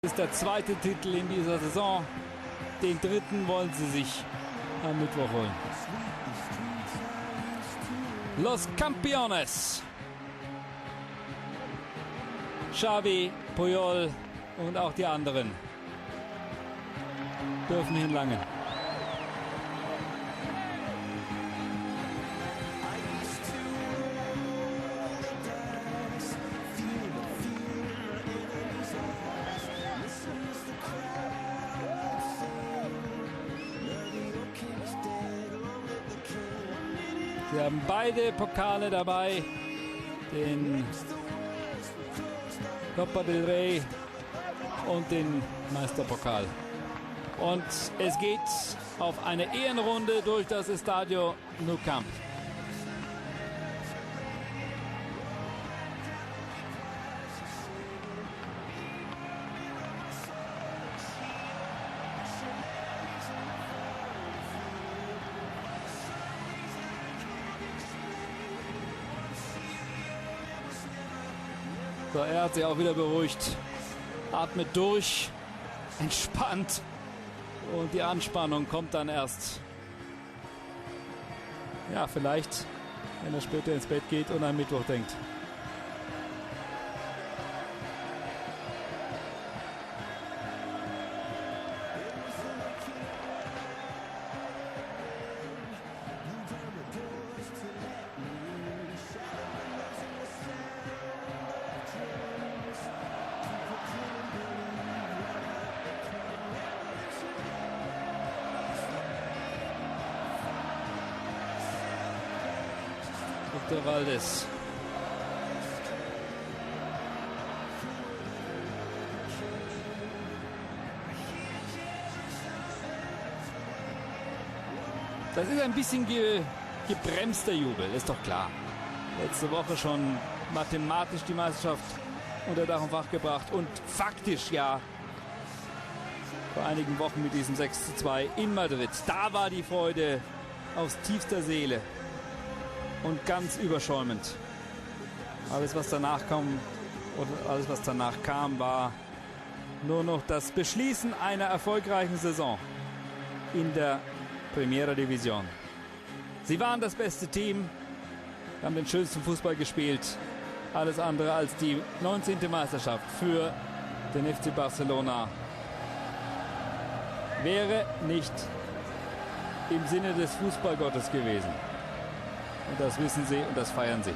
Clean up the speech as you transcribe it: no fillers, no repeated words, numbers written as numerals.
Das ist der zweite Titel in dieser Saison. Den dritten wollen sie sich am Mittwoch holen. Los Campeones. Xavi, Puyol und auch die anderen dürfen hinlangen. Sie haben beide Pokale dabei, den Copa del Rey und den Meisterpokal. Und es geht auf eine Ehrenrunde durch das Estadio Nou Camp. So, er hat sich auch wieder beruhigt, atmet durch, entspannt und die Anspannung kommt dann erst, ja, vielleicht, wenn er später ins Bett geht und an Mittwoch denkt. Dr. Valdés. Das ist ein bisschen gebremster Jubel, ist doch klar. Letzte Woche schon mathematisch die Meisterschaft unter Dach und Fach gebracht und faktisch ja vor einigen Wochen mit diesem 6:2 in Madrid. Da war die Freude aus tiefster Seele. Und ganz überschäumend. Alles, was danach kam, oder alles, was danach kam, war nur noch das Beschließen einer erfolgreichen Saison in der Primera División. Sie waren das beste Team, haben den schönsten Fußball gespielt. Alles andere als die 19. Meisterschaft für den FC Barcelona wäre nicht im Sinne des Fußballgottes gewesen. Und das wissen sie und das feiern sie.